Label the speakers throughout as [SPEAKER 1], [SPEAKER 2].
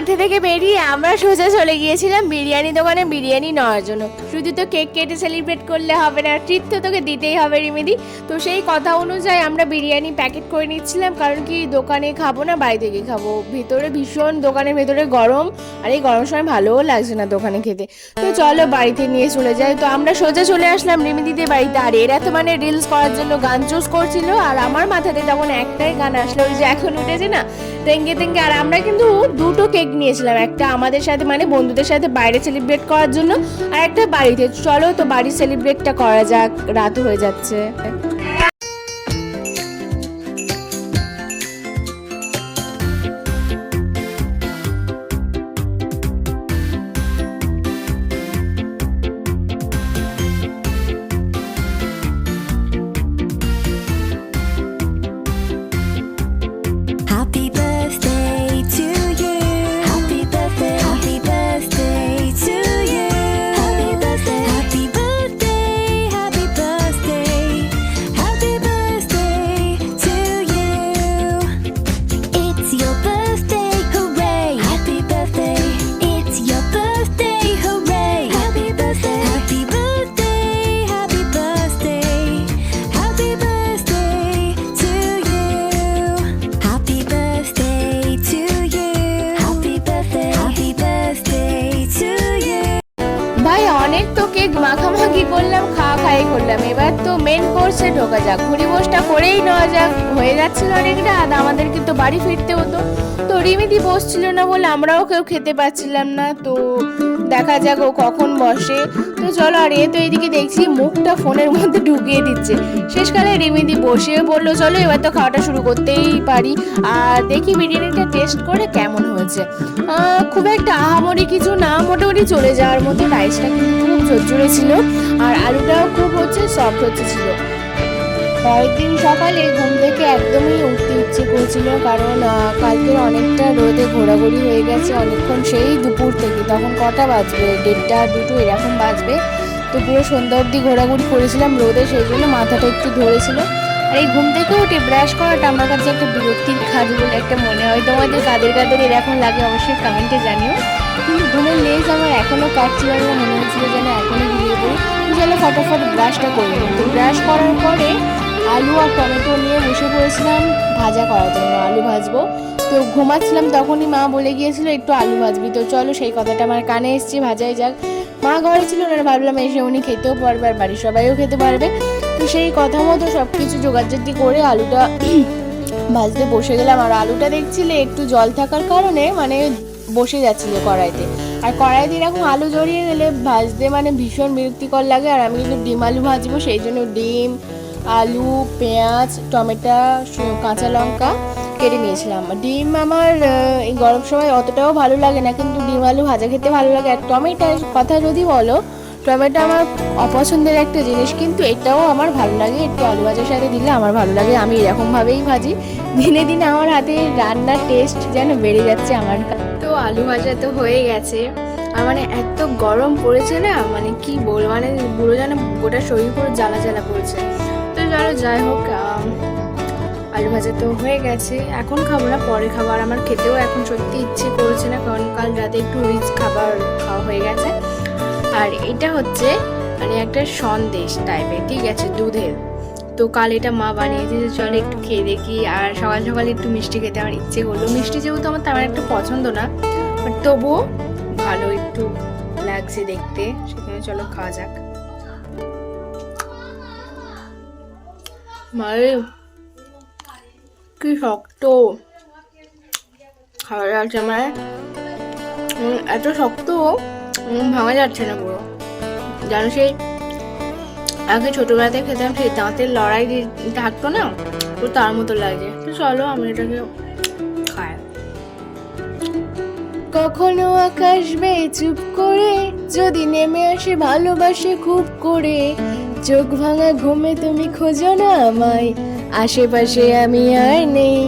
[SPEAKER 1] মাঠে থেকে বেরিয়ে আমরা সোজা চলে গিয়েছিলাম বিরিয়ানি দোকানে বিরিয়ানি নেওয়ার জন্য। শুধু তো কেক কেটে সেলিব্রেট করলে হবে না, ট্রিট তো তোকে দিতেই হবে রিমিদি। তো সেই কথা অনুযায়ী আমরা বিরিয়ানি প্যাকেট করে নিচ্ছিলাম, কারণ কি দোকানে খাবো না বাড়ি থেকে খাবো। ভিতরে ভীষণ দোকানের ভেতরে গরম, আর এই গরম সময় ভালোও লাগছে না দোকানে খেতে। তো চলো বাড়িতে নিয়ে চলে যাই। তো আমরা সোজা চলে আসলাম রিমিদিদের বাড়িতে। আর এরা তো মানে রিলস করার জন্য গান চুজ করছিল, আর আমার মাথাতে তখন একটাই গান আসলো, ওই যে এখন উঠেছে না তেঙ্গে তেঙ্গে। আর আমরা কিন্তু দুটো কেক নিয়েছিলাম, একটা আমাদের সাথে মানে বন্ধুদের সাথে বাইরে সেলিব্রেট করার জন্য, আর একটা বাড়িতে। চলো তো বাড়ির সেলিব্রেটটা করা যাক, রাত হয়ে যাচ্ছে।
[SPEAKER 2] Happy birthday to you. Happy birthday. Happy birthday to you. Happy birthday. Happy birthday. Happy birthday. Happy birthday to you. It's your birthday, hooray! Happy birthday. It's your birthday, hooray! Happy birthday. Happy birthday. Happy birthday. Happy birthday to you. Happy birthday to you. Happy birthday. Happy birthday to you.
[SPEAKER 1] ভাই অনেক তো cake মাখামাখি করলাম, খাওয়া খাই করলাম, এবার তো মেন কোর্সে ঢোকা যাক। ঘুরিবোসটা করেই নেওয়া যাক, হয়ে যাচ্ছিল অনেক রাত, আমাদেরকে তো বাড়ি ফিরতে হতো। তো রিমিদি বসছিল না বলে আমরাও কেউ খেতে পাচ্ছিলাম না। তো দেখা যাক ও কখন বসে। তো চলো, আর এ তো এইদিকে দেখছি মুখটা ফোনের মধ্যে ঢুকিয়ে দিচ্ছে। শেষকালে রিমিদি বসে বললো চলো এবার তো খাওয়াটা শুরু করতেই পারি, আর দেখি বিরিয়ানিটা টেস্ট করে কেমন হয়েছে। খুব একটা আহামরি কিছু না, মোটামুটি চলে যাওয়ার মতো। রাইসটা কিন্তু খুব ঝরঝরে ছিল, আর আলুটাও খুব সফট ছিল। পরের দিন সকালে ঘুম থেকে একদমই উঠতে ইচ্ছে করছিল, কারণ কালকের অনেকটা রোদে ঘোরাঘুরি হয়ে গেছে অনেকক্ষণ, সেই দুপুর থেকে। তখন কটা বাজবে, 1:30 2 এরকম বাজবে। তো পুরো সন্ধ্যা অবধি ঘোরাঘুরি করেছিলাম রোদে, সেই জন্য মাথাটা একটু ধরেছিল। আর এই ঘুম থেকে উঠে ব্রাশ করাটা আমার কাছে একটা বিরক্তির কাজ বলে একটা মনে হয়। তোমাদের কাদের কাদের এরকম লাগে অবশ্যই কমেন্টে জানিও। কিন্তু ঘুমের লেজ আমার এখনও কাটছিল না, মনে হচ্ছিল যেন এখনই ঘুমিয়ে পড়ি। চলো ফটাফট ব্রাশটা করে নিই। তো ব্রাশ করার পরে আলু আর টমেটো নিয়ে বসে পড়েছিলাম ভাজা করার জন্য, আলু ভাজবো। তো ঘুমাচ্ছিলাম তখনই মা বলে গিয়েছিল একটু আলু ভাজবি। তো চলো সেই কথাটা আমার কানে এসছে, ভাজাই যাক। মা ঘরে ছিল না, ভাবলাম এসে উনি খেতেও পারবে আর বাড়ির সবাইও খেতে পারবে। তো সেই কথা মতো সব কিছু জোগাড়জাতি করে আলুটা ভাজতে বসে গেলাম। আর আলুটা দেখছিলে একটু জল থাকার কারণে মানে বসে যাচ্ছিল কড়াইতে। আর কড়াইতে এরকম আলু জড়িয়ে গেলে ভাজতে মানে ভীষণ বিরক্তিকর লাগে। আর আমি কিন্তু ডিম আলু ভাজবো, সেই জন্য ডিম, আলু, পেঁয়াজ, টমেটো, কাঁচা লঙ্কা কেটে নিয়েছিলাম। ডিম আমার এই গরম সময় অতটাও ভালো লাগে না, কিন্তু ডিম আলু ভাজা খেতে ভালো লাগে। আর টমেটোর কথা যদি বলো, টমেটো আমার অপছন্দের একটা জিনিস, কিন্তু এটাও আমার ভালো লাগে, একটু আলু ভাজার সাথে দিলে আমার ভালো লাগে। আমি এরকমভাবেই ভাজি। দিনে দিনে আমার হাতে রান্নার টেস্ট যেন বেড়ে যাচ্ছে আমার। তো আলু ভাজা তো হয়ে গেছে, আর মানে এত গরম পড়েছে না, মানে কি বলবো, মানে পুরো যেন গোটা শরীর পুরো জ্বালা জ্বালা পড়েছে। তো চলো যাই হোক, আলু ভাজা তো হয়ে গেছে, এখন খাবো না, পরে খাবো। আর আমার খেতেও এখন সত্যি ইচ্ছে করছে না, কারণ কাল রাতে একটু রিচ খাবার খাওয়া হয়ে গেছে। আর এটা হচ্ছে মানে একটা সন্দেশ টাইপের, ঠিক আছে, দুধের। তো কাল এটা মা বানিয়েছে, চলো একটু খেয়ে দেখি। আর সকাল সকালে একটু মিষ্টি খেতে আমার ইচ্ছে করলো। মিষ্টি যেহেতু আমার তেমন একটা পছন্দ না, বাট তবুও ভালো একটু লাগছে দেখতে, সেখানে চলো খাওয়া যাক। মারে কি শক্ত খাওয়া যাচ্ছে আমার, এত শক্ত ভাঙা যাচ্ছে না পুরো। জানো সেই আগে ছোটবেলাতে খেতাম, সেই দাঁতের লড়াই থাকতো না, তো তার মতো লাগে। তো চলো আমি এটাকে খাই। কখনো আকাশ বেয়ে চুপ করে যদি নেমে আসে ভালোবাসে খুব করে, চোখ ভাঙা ঘুমে তুমি খোঁজো না আমায়, আশেপাশে আমি আর নেই।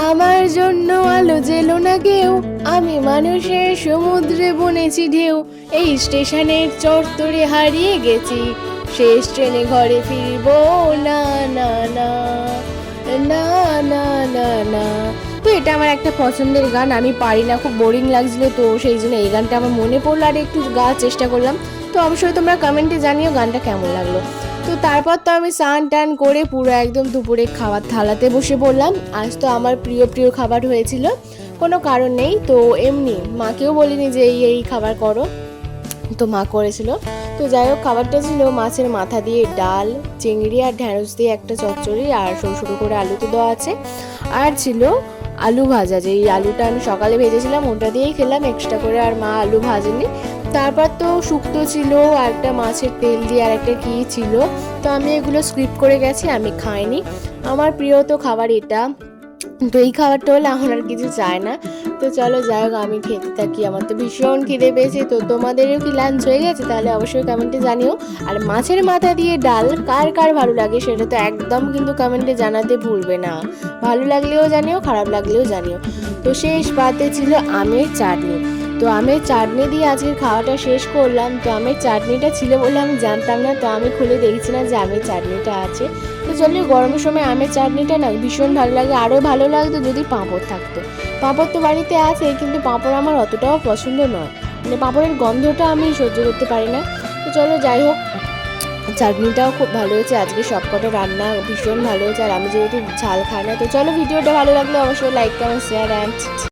[SPEAKER 1] আমার জন্য আলো জেলো না কেউ, আমি মানুষের সমুদ্রে বুনেছি ঢেউ। এই স্টেশনের চত্বরে হারিয়ে গেছি, শেষ ট্রেনে ঘরে ফিরবো না না না না না না না। তো এটা আমার একটা পছন্দের গান, আমি পারি না, খুব বোরিং লাগছিল, তো সেই জন্য এই গানটা আমার মনে পড়লো আর একটু গাওয়ার চেষ্টা করলাম। তো অবশ্যই তোমরা কমেন্টে জানিও গানটা কেমন লাগলো। তো তারপর তো আমি স্নান টান করে পুরো একদম দুপুরে খাবার থালাতে বসে পড়লাম। আজ তো আমার প্রিয় প্রিয় খাবার হয়েছিল, কোনো কারণ নেই, তো এমনি মাকেও বলিনি যে এই খাবার করো, তো মা করেছিল। তো যাই হোক, খাবারটা ছিল মাছের মাথা দিয়ে ডাল, চিংড়ি আর ঢ্যাঁড়স দিয়ে একটা চচ্চড়ি, আর সরু সরু করে আলু তো দেওয়া আছে, আর ছিল আলু ভাজা, যে এই আলুটা আমি সকালে ভেজেছিলাম ওটা দিয়েই খেলাম এক্সট্রা করে, আর মা আলু ভাজেনি। তারপর তো শুক্তো ছিল, আর একটা মাছের তেল দিয়ে আর একটা কী ছিল, তো আমি এগুলো স্কিপ করে গেছি, আমি খাইনি। আমার প্রিয় তো খাবার এটা, তো এই খাবারটা হলে আমার আর কিছু চায় না। তো চলো যাই হোক, আমি খেতে থাকি, আমার তো ভীষণ খিদে পেয়েছে। তো তোমাদেরও কি লাঞ্চ হয়ে গেছে তাহলে অবশ্যই কমেন্টে জানিও। আর মাছের মাথা দিয়ে ডাল কার কার ভালো লাগে সেটা তো একদম কিন্তু কমেন্টে জানাতে ভুলবে না, ভালো লাগলেও জানিও, খারাপ লাগলেও জানিও। তো শেষ পাতে ছিল আমের চাটনি, তো আমের চাটনি দিয়ে আজকের খাওয়াটা শেষ করলাম। তো আমের চাটনিটা ছিল বলে আমি জানতাম না, তো আমি খুলে দেখছি না যে আমের চাটনিটা আছে। তো চলো, গরমের সময় আমের চাটনিটা না ভীষণ ভালো লাগে, আরও ভালো লাগতো যদি পাঁপড় থাকতো। পাঁপড় তো বাড়িতে আছে, কিন্তু পাঁপড় আমার অতটাও পছন্দ নয়, মানে পাঁপড়ের গন্ধটা আমি সহ্য করতে পারি না। তো চলো যাই হোক, চাটনিটাও খুব ভালো হয়েছে, আজকে সবকটা রান্না ভীষণ ভালো হয়েছে, আর আমি যেহেতু ঝাল খাই না। তো চলো, ভিডিওটা ভালো লাগলে অবশ্যই লাইক কমেন্ট শেয়ার অ্যান্ড